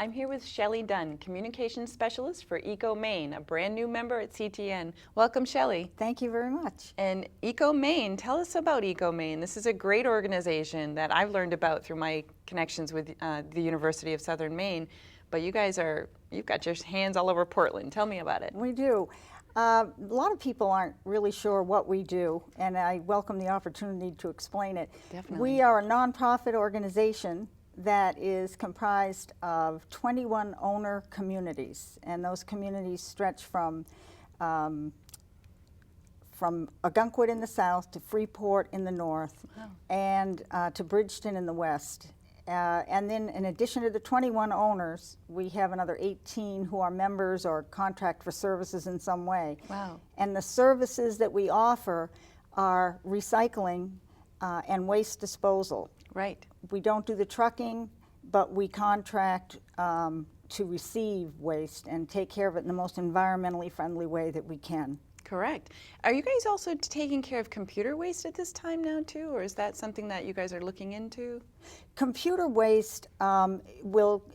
I'm here with Shelley Dunn, Communications Specialist for EcoMaine, a brand new member at CTN. Welcome, Shelley. Thank you very much. And EcoMaine, tell us about EcoMaine. This is a great organization that I've learned about through my connections with the University of Southern Maine. But you've got your hands all over Portland. Tell me about it. We do. A lot of people aren't really sure what we do, and I welcome the opportunity to explain it. Definitely. We are a nonprofit organization that is comprised of 21 owner communities, and those communities stretch from Ogunquit in the south to Freeport in the north, wow, and to Bridgeton in the west. And then in addition to the 21 owners, we have another 18 who are members or contract for services in some way. Wow. And the services that we offer are recycling and waste disposal. Right. We don't do the trucking, but we contract to receive waste and take care of it in the most environmentally friendly way that we can. Correct. Are you guys also taking care of computer waste at this time now too, or is that something that you guys are looking into? Computer waste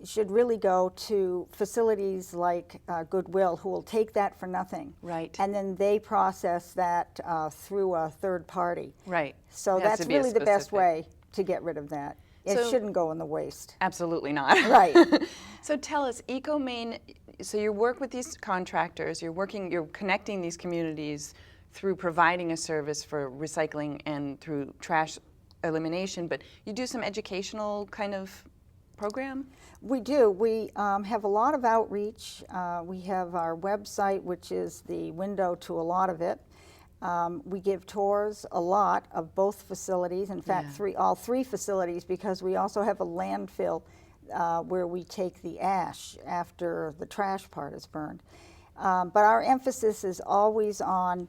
should really go to facilities like Goodwill, who will take that for nothing. Right. And then they process that through a third party. Right. So that's really the best way to get rid of that. It shouldn't go in the waste. Absolutely not. Right. So tell us, EcoMaine, so you work with these contractors, you're connecting these communities through providing a service for recycling and through trash elimination, but you do some educational kind of program? We do. We have a lot of outreach. We have our website, which is the window to a lot of it. We give tours a lot of both facilities, in fact, all three facilities, because we also have a landfill where we take the ash after the trash part is burned. But our emphasis is always on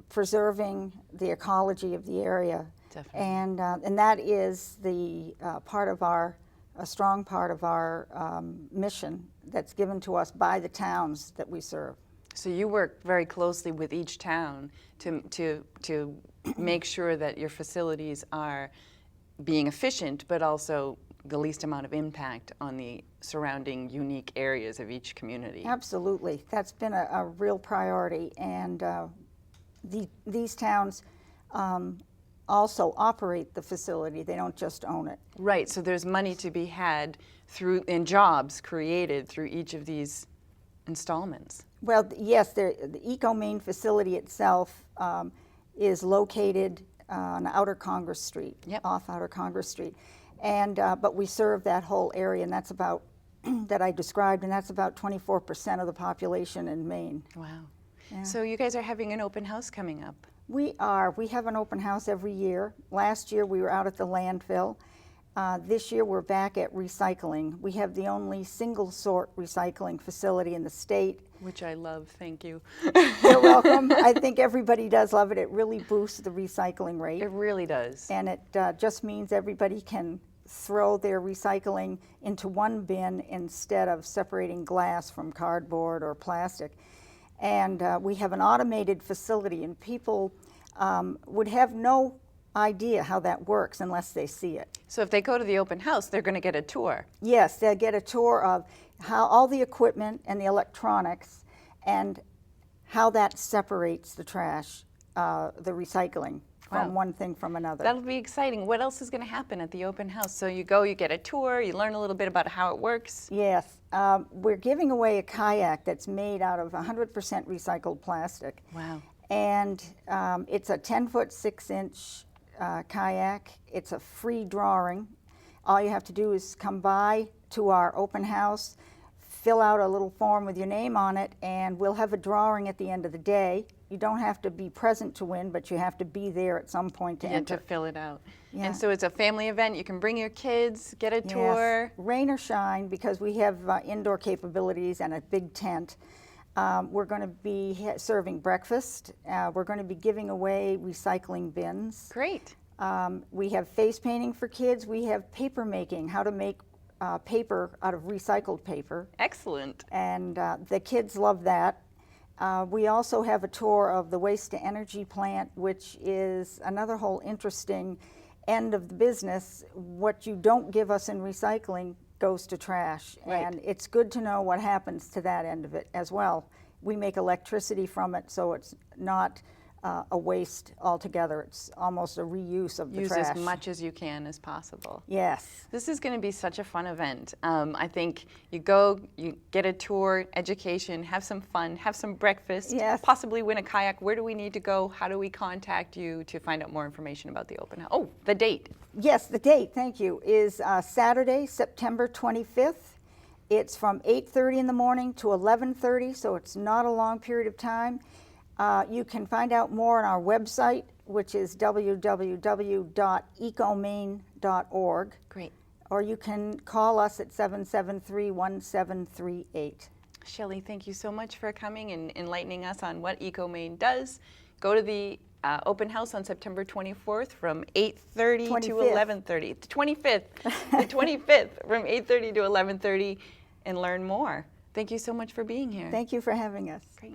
preserving the ecology of the area. Definitely. And that is the a strong part of our mission that's given to us by the towns that we serve. So you work very closely with each town to make sure that your facilities are being efficient, but also the least amount of impact on the surrounding unique areas of each community. Absolutely. That's been a real priority. And these towns also operate the facility. They don't just own it. Right. So there's money to be had and jobs created through each of these installments. Well, yes, the EcoMaine facility itself is located on Outer Congress Street, off Outer Congress Street. And but we serve that whole area, and that's about that I described, and that's about 24% of the population in Maine. Wow. Yeah. So you guys are having an open house coming up. We are. We have an open house every year. Last year we were out at the landfill. This year we're back at recycling. We have the only single sort recycling facility in the state. Which I love, thank you. You're welcome. I think everybody does love it. It really boosts the recycling rate. It really does. And it just means everybody can throw their recycling into one bin instead of separating glass from cardboard or plastic. And we have an automated facility, and people would have no idea how that works unless they see it. So if they go to the open house, they're going to get a tour. Yes, they'll get a tour of how all the equipment and the electronics and how that separates the trash, the recycling from one thing from another. That'll be exciting. What else is going to happen at the open house? So you go, you get a tour, you learn a little bit about how it works. Yes, we're giving away a kayak that's made out of 100% recycled plastic. Wow. And it's a 10-foot 6-inch kayak. It's a free drawing. All you have to do is come by to our open house, fill out a little form with your name on it, and we'll have a drawing at the end of the day. You don't have to be present to win, but you have to be there at some point to enter. To fill it out. Yeah. And so it's a family event. You can bring your kids, get a tour. Yes. Rain or shine, because we have indoor capabilities and a big tent. We're going to be serving breakfast. We're going to be giving away recycling bins. Great. We have face painting for kids. We have paper making, how to make paper out of recycled paper. Excellent. And the kids love that. We also have a tour of the waste to energy plant, which is another whole interesting end of the business. What you don't give us in recycling, goes to trash. Right. And it's good to know what happens to that end of it as well. We make electricity from it, so it's not a waste altogether. It's almost a reuse of the Use trash. as much as you can as possible. Yes. This is going to be such a fun event. I think you go, you get a tour, education, have some fun, have some breakfast, Yes. possibly win a kayak. Where do we need to go? How do we contact you to find out more information about the open house? Oh, the date. Yes, the date, thank you, is Saturday, September 25th. It's from 8:30 in the morning to 11:30, so it's not a long period of time. You can find out more on our website, which is www.ecomaine.org. Great. Or you can call us at 773-1738. Shelley, thank you so much for coming and enlightening us on what EcoMaine does. Go to the open house on September 24th from 8:30 to 25th. 11:30. The 25th, the 25th from 8:30 to 11:30 and learn more. Thank you so much for being here. Thank you for having us. Great.